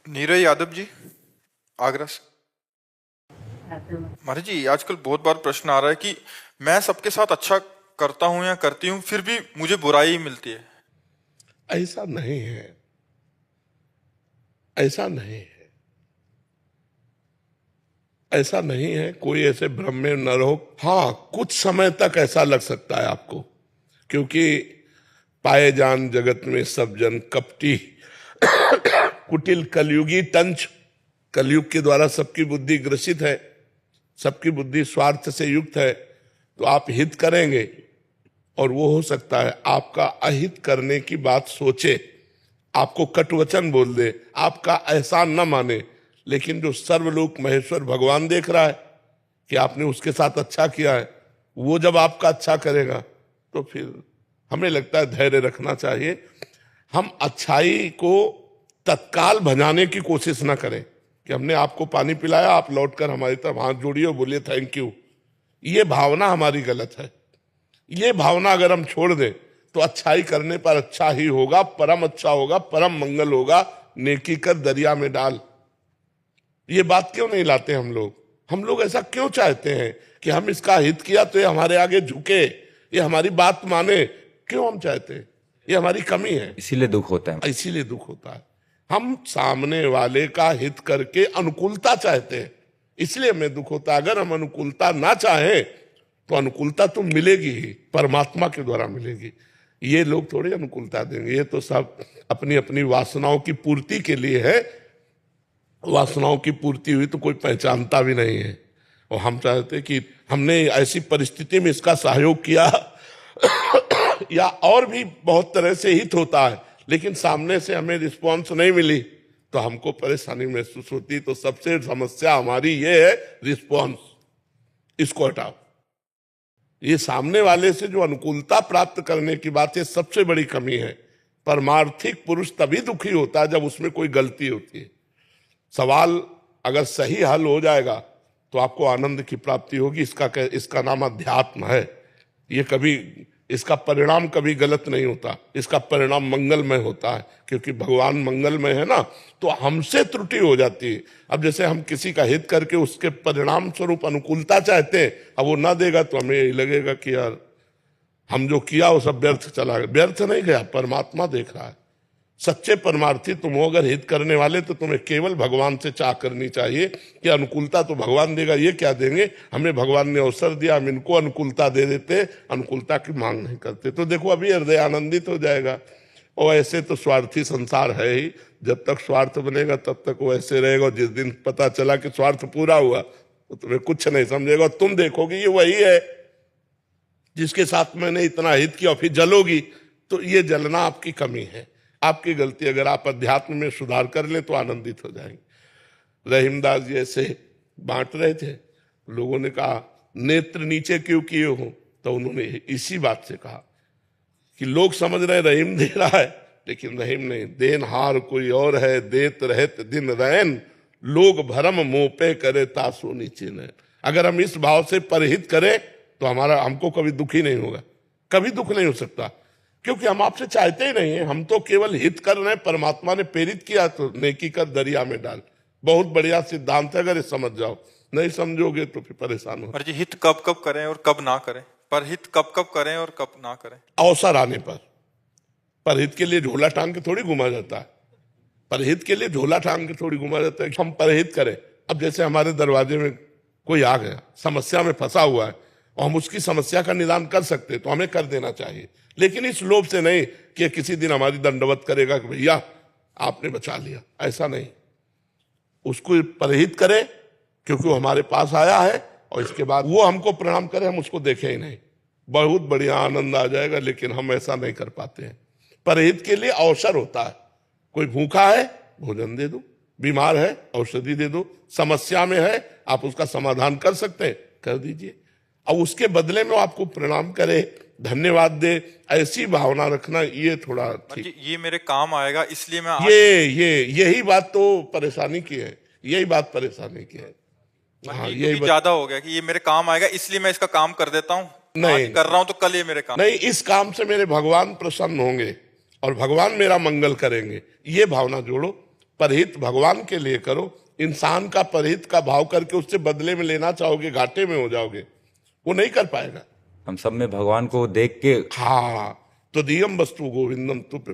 नीरज यादव जी, आगरा से। महाराज जी, आजकल बहुत बार प्रश्न आ रहा है कि मैं सबके साथ अच्छा करता हूँ या करती हूँ, फिर भी मुझे बुराई मिलती है। ऐसा नहीं है। ऐसा नहीं है। ऐसा नहीं है। कोई ऐसे भ्रम में न रहो। हाँ, कुछ समय तक ऐसा लग सकता है आपको, क्योंकि पाए जान जगत में सब जन कपटी कुटिल कलयुगी तंच। कलयुग के द्वारा सबकी बुद्धि ग्रसित है, सबकी बुद्धि स्वार्थ से युक्त है। तो आप हित करेंगे और वो हो सकता है आपका अहित करने की बात सोचे, आपको कटुवचन बोल दे, आपका एहसान न माने। लेकिन जो सर्वलोक महेश्वर भगवान देख रहा है कि आपने उसके साथ अच्छा किया है, वो जब आपका अच्छा करेगा तो फिर हमें लगता है धैर्य रखना चाहिए। हम अच्छाई को तत्काल भजाने की कोशिश ना करें कि हमने आपको पानी पिलाया, आप लौटकर हमारी तरफ हाथ जोड़िए और बोलिए थैंक यू। ये भावना हमारी गलत है। ये भावना अगर हम छोड़ दें तो अच्छाई करने पर अच्छा ही होगा, परम अच्छा होगा, परम मंगल होगा। नेकी कर दरिया में डाल, ये बात क्यों नहीं लाते हम लोग? हम लोग ऐसा क्यों चाहते हैं कि हम इसका हित किया तो ये हमारे आगे झुके, ये हमारी बात माने? क्यों हम चाहते हैं? ये हमारी कमी है, इसीलिए दुख होता है। इसीलिए दुख होता है। हम सामने वाले का हित करके अनुकूलता चाहते हैं, इसलिए हमें दुख होता है। अगर हम अनुकूलता ना चाहें तो अनुकूलता तो मिलेगी ही, परमात्मा के द्वारा मिलेगी। ये लोग थोड़ी अनुकूलता देंगे, ये तो सब अपनी अपनी वासनाओं की पूर्ति के लिए है। वासनाओं की पूर्ति हुई तो कोई पहचानता भी नहीं है। और हम चाहते कि हमने ऐसी परिस्थिति में इसका सहयोग किया या और भी बहुत तरह से हित होता है, लेकिन सामने से हमें रिस्पॉन्स नहीं मिली तो हमको परेशानी महसूस होती। तो सबसे समस्या हमारी ये है, रिस्पॉन्स, इसको हटाओ। ये सामने वाले से जो अनुकूलता प्राप्त करने की बात है, सबसे बड़ी कमी है। परमार्थिक पुरुष तभी दुखी होता है जब उसमें कोई गलती होती है। सवाल अगर सही हल हो जाएगा तो आपको आनंद की प्राप्ति होगी। इसका नाम अध्यात्म है। ये कभी, इसका परिणाम कभी गलत नहीं होता, इसका परिणाम मंगलमय होता है, क्योंकि भगवान मंगलमय है ना। तो हमसे त्रुटि हो जाती है। अब जैसे हम किसी का हित करके उसके परिणाम स्वरूप अनुकूलता चाहते हैं, अब वो ना देगा तो हमें यही लगेगा कि यार हम जो किया वो सब व्यर्थ चला गया। व्यर्थ नहीं गया, परमात्मा देख रहा है। सच्चे परमार्थी तुम हो अगर हित करने वाले, तो तुम्हें केवल भगवान से चाह करनी चाहिए कि अनुकूलता तो भगवान देगा। ये क्या देंगे? हमें भगवान ने अवसर दिया, हम इनको अनुकूलता दे देते, अनुकूलता की मांग नहीं करते। तो देखो अभी हृदय आनंदित हो जाएगा। और ऐसे तो स्वार्थी संसार है ही, जब तक स्वार्थ बनेगा तब तक वो ऐसे रहेगा। जिस दिन पता चला कि स्वार्थ पूरा हुआ तो तुम्हें कुछ नहीं समझेगा। तुम देखोगे ये वही है जिसके साथ मैंने इतना हित किया, और फिर जलोगी। तो ये जलना आपकी कमी है, आपकी गलती। अगर आप अध्यात्म में सुधार कर लें तो आनंदित हो जाएंगे। रहीमदास जी ऐसे बांट रहे थे, लोगों ने कहा नेत्र नीचे क्यों किए हो? तो उन्होंने इसी बात से कहा कि लोग समझ रहे रहीम दे रहा है, लेकिन रहीम नहीं, देनहार कोई और है, देत रहत दिन रैन, लोग भरम मोह पे करे तासो नीचे न। अगर हम इस भाव से परहित करें तो हमको कभी दुखी नहीं होगा, कभी दुख नहीं हो सकता, क्योंकि हम आपसे चाहते ही नहीं है। हम तो केवल हित कर रहे हैं। परमात्मा ने प्रेरित किया तो नेकी कर दरिया में डाल। बहुत बढ़िया सिद्धांत है, अगर ये समझ जाओ। नहीं समझोगे तो फिर परेशान हो। और जी, हित कब कब करें और कब ना करें? पर हित कब कब करें और कब ना करें? अवसर आने पर। परहित के लिए झोला टांग के थोड़ी घुमा जाता है। परहित के लिए झोला टांग के थोड़ी घुमा जाता है कि हम परहित करें। अब जैसे हमारे दरवाजे में कोई आ गया, समस्या में फंसा हुआ है, और हम उसकी समस्या का निदान कर सकते तो हमें कर देना चाहिए। लेकिन इस लोभ से नहीं कि किसी दिन हमारी दंडवत करेगा कि भैया आपने बचा लिया, ऐसा नहीं। उसको परहित करें क्योंकि वो हमारे पास आया है, और इसके बाद वो हमको प्रणाम करे, हम उसको देखें ही नहीं, बहुत बढ़िया आनंद आ जाएगा। लेकिन हम ऐसा नहीं कर पाते हैं। परहित के लिए अवसर होता है। कोई भूखा है, भोजन दे दो, बीमार है, औषधि दे दो, समस्या में है, आप उसका समाधान कर सकते हैं, कर दीजिए। अब उसके बदले में आपको प्रणाम करे, धन्यवाद दे, ऐसी भावना रखना, ये थोड़ा ठीक। ये मेरे काम आएगा इसलिए मैं यही बात तो परेशानी की है, यही बात परेशानी की है। हाँ, यही ज्यादा हो गया कि ये मेरे काम आएगा इसलिए मैं इसका काम कर देता हूँ। नहीं कर रहा हूँ तो कल ये मेरे काम नहीं, इस काम से मेरे भगवान प्रसन्न होंगे और भगवान मेरा मंगल करेंगे, ये भावना जोड़ो। परहित भगवान के लिए करो। इंसान का परहित का भाव करके उससे बदले में लेना चाहोगे, घाटे में हो जाओगे, वो नहीं कर पाएगा। हम सब में भगवान को देख के हाँ, तो दियम वस्तु गोविंदम तुभ्यम।